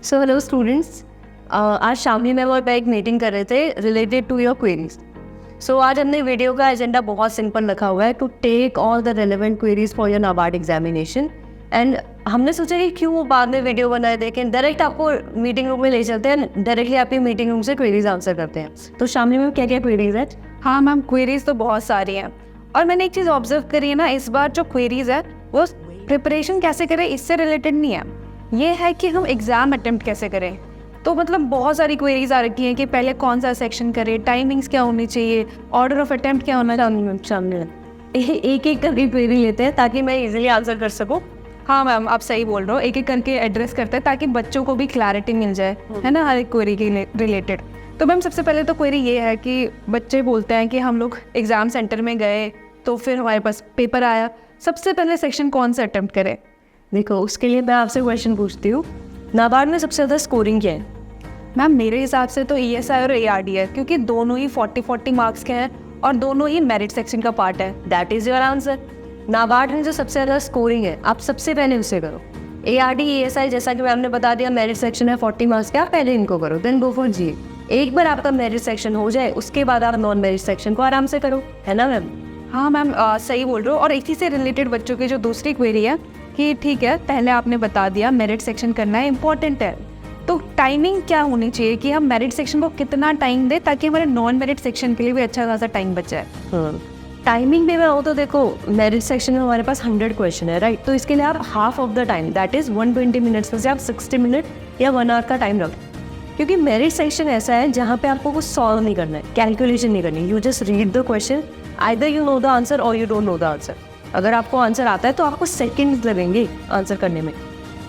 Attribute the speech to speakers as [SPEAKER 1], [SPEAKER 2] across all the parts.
[SPEAKER 1] So hello students, आज Shamli ma'am और मैं एक मीटिंग कर रहे थे रिलेटेड टू योर क्वेरीज। सो आज हमने वीडियो का एजेंडा बहुत सिंपल रखा हुआ है, to take all the relevant queries for your NABARD examination. And हमने सोचा कि क्यों बाद में वीडियो बनाए देखें, डायरेक्ट आपको मीटिंग रूम में ले चलते हैं, डायरेक्टली आपकी मीटिंग रूम से क्वेरीज आंसर करते हैं। तो शामली मैम क्या क्या क्वेरीज है?
[SPEAKER 2] हाँ मैम, क्वेरीज तो बहुत सारी हैं और मैंने एक चीज़ ऑब्जर्व करी है ना, इस बार जो क्वेरीज है वो प्रिपरेशन कैसे करें इससे रिलेटेड नहीं है, ये है कि हम एग्ज़ाम अटेम्प्ट कैसे करें। तो मतलब बहुत सारी क्वेरीज आ रखी हैं कि पहले कौन सा सेक्शन करें, टाइमिंग्स क्या होनी चाहिए, ऑर्डर ऑफ अटेम्प्ट क्या होना चाहिए।
[SPEAKER 1] एक एक करके क्वेरी लेते हैं ताकि मैं इजीली आंसर कर सकूं।
[SPEAKER 2] हाँ मैम, आप सही बोल रहे हो, एक एक करके एड्रेस करते हैं ताकि बच्चों को भी क्लैरिटी मिल जाए, है ना, हर एक क्वेरी के रिलेटेड। तो मैम सबसे पहले तो क्वेरी ये है कि बच्चे बोलते हैं कि हम लोग एग्ज़ाम सेंटर में गए तो फिर हमारे पास पेपर आया, सबसे पहले सेक्शन कौन सा अटेम्प्ट करें।
[SPEAKER 1] देखो, उसके लिए मैं आपसे क्वेश्चन पूछती हूँ, नाबार्ड में सबसे ज़्यादा स्कोरिंग क्या है?
[SPEAKER 2] मैम मेरे हिसाब से तो ESI और ARD है, क्योंकि दोनों ही 40-40 मार्क्स के हैं और दोनों ही मेरिट सेक्शन का पार्ट है।
[SPEAKER 1] That is your answer. NABARD में जो सबसे ज़्यादा स्कोरिंग है, आप सबसे पहले उसे करो। ARD ESI जैसा कि मैम ने बता दिया, मेरिट सेक्शन है 40 मार्क्स के, आप पहले इनको करो, देन गो फॉर GA। एक बार आपका मेरिट सेक्शन हो जाए उसके बाद आप नॉन मेरिट सेक्शन को आराम से करो, है ना मैम?
[SPEAKER 2] हाँ मैम, सही बोल रहे हो। और इसी से रिलेटेड बच्चों की जो दूसरी क्वेरी है कि ठीक है, पहले आपने बता दिया मेरिट सेक्शन करना है, इम्पॉर्टेंट है, तो टाइमिंग क्या होनी चाहिए कि हम मेरिट सेक्शन को कितना टाइम दें ताकि हमारे नॉन मेरिट सेक्शन के लिए भी अच्छा खासा टाइम बच जाए।
[SPEAKER 1] टाइमिंग में मैं हो तो देखो, मेरिट सेक्शन में हमारे पास 100 क्वेश्चन है, राइट? तो इसके लिए आप half of the time, that is 120 minutes में से आप 60 मिनट या 1 आवर का टाइम रखो। क्योंकि मेरिट सेक्शन ऐसा है जहाँ पे आपको कुछ सॉल्व नहीं करना है, कैलकुलेशन नहीं करनी, you just read the question, either you know the answer और you don't know the answer. अगर आपको आंसर आता है तो आपको सेकंड्स लगेंगे आंसर करने में,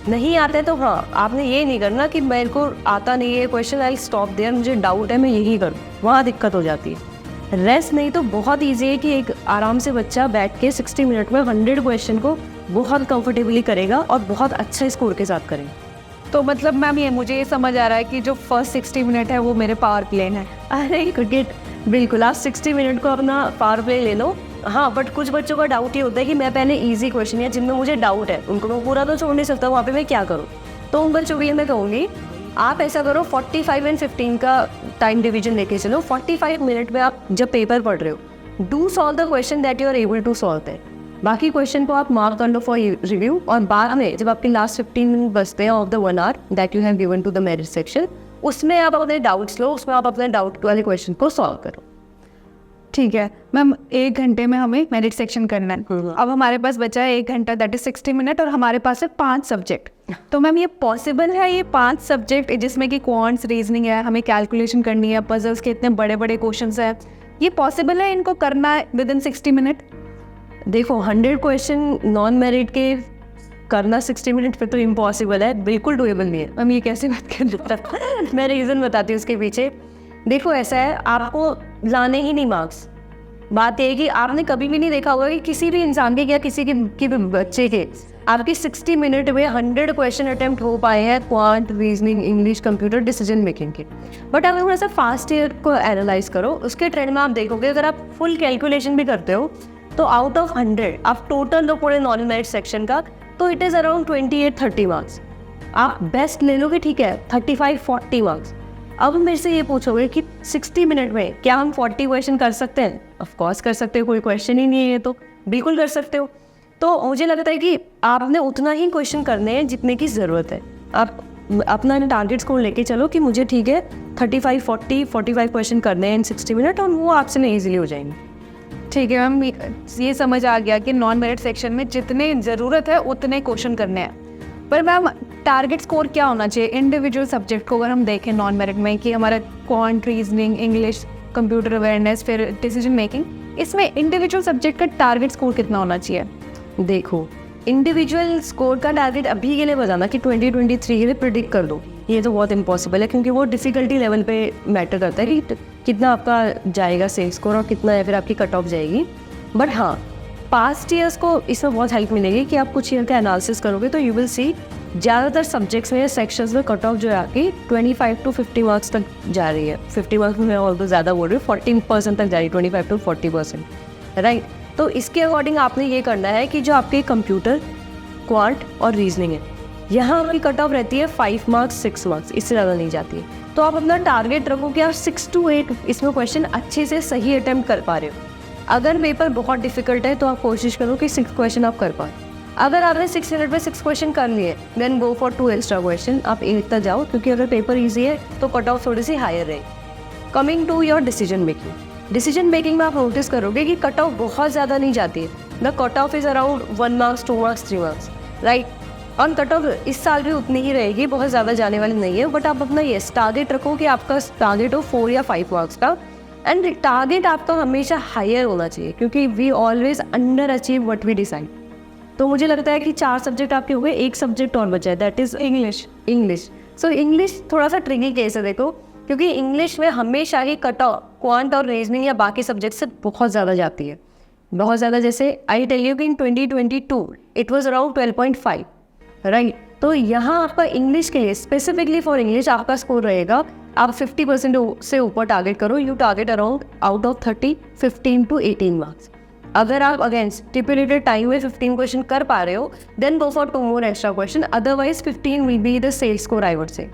[SPEAKER 1] नहीं आता है तो हाँ, आपने ये नहीं करना कि मेरे को आता नहीं है क्वेश्चन, आई स्टॉप देयर, मुझे डाउट है मैं यही करूँ, वहाँ दिक्कत हो जाती है। रेस्ट नहीं तो बहुत ईजी है कि एक आराम से बच्चा बैठ के 60 मिनट में 100 क्वेश्चन को बहुत कंफर्टेबली करेगा और बहुत अच्छे स्कोर के साथ करेगा।
[SPEAKER 2] तो मतलब मैम मुझे ये समझ आ रहा है कि जो फर्स्ट 60 मिनट है वो मेरे पावर प्लेन है।
[SPEAKER 1] अरे क्रिकेट, बिल्कुल, आप 60 मिनट को अपना पावर प्ले ले लो। हाँ, बट कुछ बच्चों का डाउट ये होता है कि मैं पहले इजी क्वेश्चन या जिनमें मुझे डाउट है उनको मैं पूरा तो छोड़ नहीं सकता, वहाँ पे मैं क्या करूँ? तो उन बच्चों के लिए मैं कहूँगी आप ऐसा करो, 45 एंड 15 का टाइम डिवीजन लेके चलो। 45 मिनट में आप जब पेपर पढ़ रहे हो, do solve the question that you are able to solve that. बाकी क्वेश्चन को आप मार्क कर लो फॉर रिव्यू, और बाद में जब आपके लास्ट 15 मिनट बचते हैं of the 1 hour that you have given to the merit section, उसमें आप अपने डाउट्स लो, उसमें आप अपने डाउट वाले क्वेश्चन को सॉल्व करो।
[SPEAKER 2] ठीक है मैम, 1 घंटे में हमें मेरिट सेक्शन करना है। अब हमारे पास बचा है 1 घंटा, दैट इज 60 मिनट, और हमारे पास है 5 सब्जेक्ट। तो मैम ये पॉसिबल है, ये 5 सब्जेक्ट जिसमें कि क्वांट्स, रीजनिंग है, हमें कैलकुलेशन करनी है, पजल्स के इतने बड़े बड़े क्वेश्चंस हैं, ये पॉसिबल है इनको करना है विद इन 60 मिनट?
[SPEAKER 1] देखो, 100 क्वेश्चन नॉन मेरिट के करना 60 मिनट पे तो इम्पॉसिबल है, बिल्कुल डूएबल नहीं है।
[SPEAKER 2] मैम ये कैसे बात कर रहे हैं?
[SPEAKER 1] मैं रीज़न बताती हूँ उसके पीछे। देखो, ऐसा है, आपको लाने ही नहीं मार्क्स। बात यह है कि आपने कभी भी नहीं देखा होगा कि किसी भी इंसान के या किसी के भी बच्चे के आपकी 60 मिनट में 100 क्वेश्चन अटेम्प्ट हो पाए हैं quant, reasoning, English, computer, decision making के। बट अगर थोड़ा सा फास्ट ईयर को एनालाइज करो, उसके ट्रेंड में आप देखोगे, अगर आप फुल कैलकुलेशन भी करते हो तो आउट ऑफ 100 आप टोटल लो पूरे नॉन मेरिट सेक्शन का, तो इट इज़ अराउंड 28-30 मार्क्स। आप बेस्ट ले लोगे, ठीक है, 35-40 मार्क्स। अब मेरे से ये पूछोगे कि 60 मिनट में क्या हम 40 क्वेश्चन कर सकते हैं? ऑफ कोर्स कर सकते हो, कोई क्वेश्चन ही नहीं है, तो बिल्कुल कर सकते हो। तो मुझे लगता है कि आपने उतना ही क्वेश्चन करने हैं जितने की ज़रूरत है। आप अपना टारगेट स्कोर लेके चलो कि मुझे, ठीक है, 35-40-45 क्वेश्चन करने हैं इन 60 मिनट, और वो आपसे नहीं ईजिली हो जाएंगे।
[SPEAKER 2] ठीक है मैम, ये समझ आ गया कि नॉन मेरिट सेक्शन में जितने ज़रूरत है उतने क्वेश्चन करने हैं। पर मैम टारगेट स्कोर क्या होना चाहिए इंडिविजुअल सब्जेक्ट को? अगर हम देखें नॉन मेरिट में कि हमारा quant, reasoning, English, computer awareness, फिर डिसीजन मेकिंग, इसमें इंडिविजुअल सब्जेक्ट का टारगेट स्कोर कितना होना चाहिए?
[SPEAKER 1] देखो, इंडिविजुअल स्कोर का टारगेट अभी के लिए बताना कि 2023 के लिए प्रिडिक्ट कर दो, ये तो बहुत इम्पॉसिबल है, क्योंकि वो डिफ़िकल्टी लेवल पे मैटर करता है कि कितना आपका जाएगा सेम स्कोर और कितना है फिर आपकी कट ऑफ जाएगी। बट हाँ, पास्ट ईयर्स को इसमें बहुत हेल्प मिलेगी कि आप कुछ ईयर का एनालिसिस करोगे तो यू विल सी ज़्यादातर सब्जेक्ट्स में, सेक्शंस में कट ऑफ जो है आपकी 25 to 50 मार्क्स तक जा रही है। 50 मार्क्स में मैं और तो ज़्यादा बोल रही हूँ, 14% तक जा रही है, 25 to 40%, राइट? तो इसके अकॉर्डिंग आपने ये करना है कि जो आपके कंप्यूटर, क्वांट और रीजनिंग है, यहाँ आपकी कट ऑफ रहती है 5 मार्क्स 6 मार्क्स, इससे ज़्यादा नहीं जाती है। तो आप अपना टारगेट रखो कि आप 6 to 8 इसमें क्वेश्चन अच्छे से सही अटेम्प्ट कर पा रहे हो। अगर पेपर बहुत डिफिकल्ट है तो आप कोशिश करो कि 6 क्वेश्चन आप कर पाओ। अगर आपने 6 मिनट में 6 क्वेश्चन कर लिए then go for 2 extra question, आप 8 तक जाओ, क्योंकि अगर पेपर ईजी है तो कट ऑफ थोड़ी सी हायर रहेगी। Coming to your decision making में आप नोटिस करोगे कि कट ऑफ बहुत ज़्यादा नहीं जाती है। The cut off is around 1 marks 2 marks 3 marks, right. और कट ऑफ इस साल भी उतनी ही रहेगी, बहुत ज़्यादा जाने वाली नहीं है। बट आप अपना येस टारगेट रखो कि आपका टारगेट हो 4 या 5 मार्क्स का, एंड टारगेट आपका हमेशा हायर होना चाहिए, क्योंकि we always underachieve what we decide. तो मुझे लगता है कि 4 सब्जेक्ट आपके हो गए, 1 सब्जेक्ट और बचा है, that is English. So English थोड़ा सा ट्रिकी केस है देखो, क्योंकि इंग्लिश में हमेशा ही कट ऑफ क्वांट और रीजनिंग या बाकी सब्जेक्ट से बहुत ज़्यादा जाती है, बहुत ज़्यादा। जैसे आई टेल यू कि इन 2022 इट वॉज अराउंड 12.5, राइट। तो यहाँ आपका इंग्लिश के लिए स्पेसिफिकली फॉर इंग्लिश आपका स्कोर रहेगा, आप 50% से ऊपर टारगेट करो। You target around out of 30 15 to 18 marks. अगर आप अगेन स्टिपुलेटेड टाइम में 15 क्वेश्चन कर पा रहे हो then go for 2 more extra question, otherwise 15 will be the safe score I would say.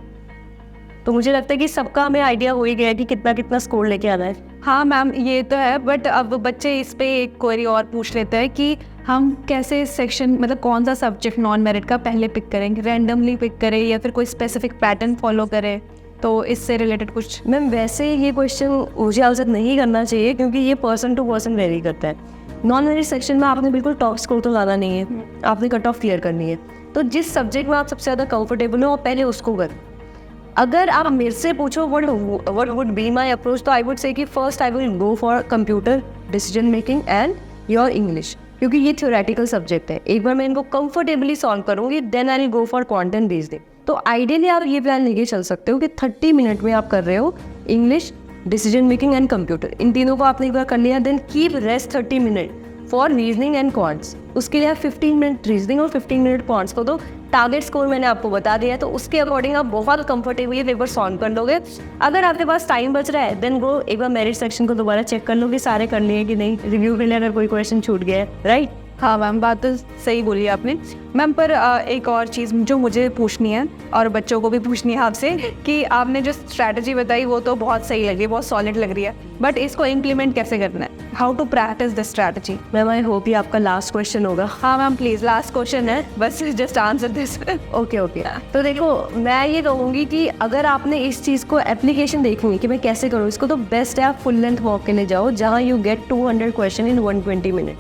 [SPEAKER 1] तो मुझे लगता है कि सबका हमें आइडिया हो ही गया है कि कितना कितना स्कोर लेके आना है।
[SPEAKER 2] हाँ मैम, ये तो है, बट अब बच्चे इस पे एक क्वेरी और पूछ लेते हैं कि हम कैसे सेक्शन, मतलब कौन सा सब्जेक्ट नॉन मेरिट का पहले पिक करेंगे, रैंडमली पिक करें या फिर कोई स्पेसिफिक पैटर्न फॉलो करें। तो इससे रिलेटेड कुछ।
[SPEAKER 1] मैम वैसे ये क्वेश्चन मुझे आंसर नहीं करना चाहिए, क्योंकि ये पर्सन टू पर्सन वेरी करता है। नॉन मेरिट सेक्शन में आपने बिल्कुल टॉप स्कोर तो लाना नहीं है, आपने कट ऑफ क्लियर करनी है। तो जिस सब्जेक्ट में आप सबसे ज़्यादा कंफर्टेबल हो आप पहले उसको करें। अगर आप मेरे से पूछो what would be my approach, तो आई वुड से कि first I will go for computer, decision making and your English, क्योंकि ये थ्योरेटिकल सब्जेक्ट है। एक बार मैं इनको कंफर्टेबली सॉल्व करूँगी then I will go for quantum reasoning. तो आइडियली आप ये प्लान लेके चल सकते हो कि 30 मिनट में आप कर रहे हो English, decision making and computer, इन तीनों को आपने एक बार कर लिया, then keep rest 30 minute for reasoning and quants. उसके लिए आप 15 मिनट रीजनिंग और 15 मिनट क्वांट्स को दो। टारगेट स्कोर मैंने आपको बता दिया है, तो उसके अकॉर्डिंग आप बहुत कंफर्टेबली पेपर सॉल्व कर लोगे। अगर आपके पास टाइम बच रहा है देन गो एक बार मेरिट सेक्शन को दोबारा चेक कर लो कि सारे कर लिए कि नहीं, रिव्यू के लिए अगर कोई क्वेश्चन छूट गया है, राइट।
[SPEAKER 2] हाँ मैम, बात तो सही बोली आपने मैम। पर एक और चीज़ जो मुझे पूछनी है और बच्चों को भी पूछनी है आपसे, कि आपने जो स्ट्रैटेजी बताई वो तो बहुत सही लग रही है, बहुत सॉलिड लग रही है, बट इसको इम्प्लीमेंट कैसे करना है, how to practise the strategy.
[SPEAKER 1] Ma'am I hope ये आपका लास्ट क्वेश्चन होगा।
[SPEAKER 2] हाँ मैम प्लीज़, लास्ट क्वेश्चन है, बस जस्ट आंसर दिस।
[SPEAKER 1] ओके। तो देखो मैं ये कहूँगी कि अगर आपने इस चीज़ को एप्लीकेशन देखनी है कि मैं कैसे करूँ इसको, तो बेस्ट है आप फुल लेंथ वॉक के लिए जाओ, जहाँ you get 200 question in 120 minute,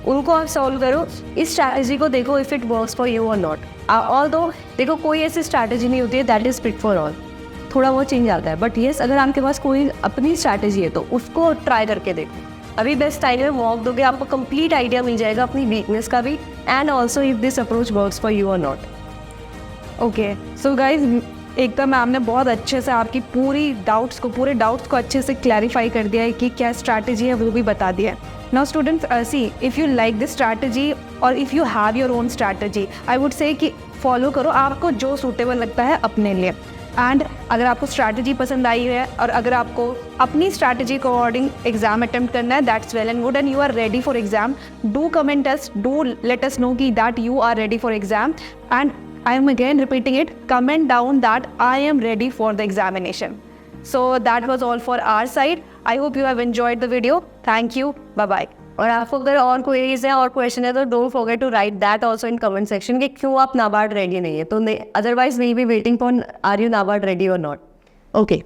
[SPEAKER 1] उनको आप सॉल्व करो। इस स्ट्रैटेजी को देखो if it works for you और नॉट। ऑल दो देखो कोई ऐसी स्ट्रैटेजी नहीं होती है that is fit for all, थोड़ा बहुत चेंज आता है, बट येस अगर आपके पास कोई अपनी स्ट्रैटेजी है तो उसको ट्राई करके देखो। अभी बेस्ट टाइम में वॉक दोगे, आपको कंप्लीट आइडिया मिल जाएगा अपनी वीकनेस का भी, and also if this approach works for you और नॉट।
[SPEAKER 2] ओके सो गाइज, एक तो मैम ने बहुत अच्छे से आपकी पूरे डाउट्स को अच्छे से क्लैरिफाई कर दिया है कि क्या स्ट्रैटेजी है, वो भी बता दिया है। Now students, see if you like this strategy और if you have your own strategy, I would say कि फॉलो करो आपको जो सूटेबल लगता है अपने लिए। एंड अगर आपको स्ट्रैटेजी पसंद आई है और अगर आपको अपनी स्ट्रैटेजी के अकॉर्डिंग एग्जाम अटेम्प्ट करना है, that's well and good, and you are ready for exam, do comment us, do let us know कि that you are ready for exam, and I am again repeating it, comment down that I am ready for the examination. So that was all for our side. I hope you have enjoyed the video. Thank you. Bye-bye.
[SPEAKER 1] और आपको अगर और queries है और question है तो don't forget to write that also in comment section कि क्यों आप नाबार्ड रेडी नहीं है। तो otherwise we be waiting for are you NABARD ready or not. Okay.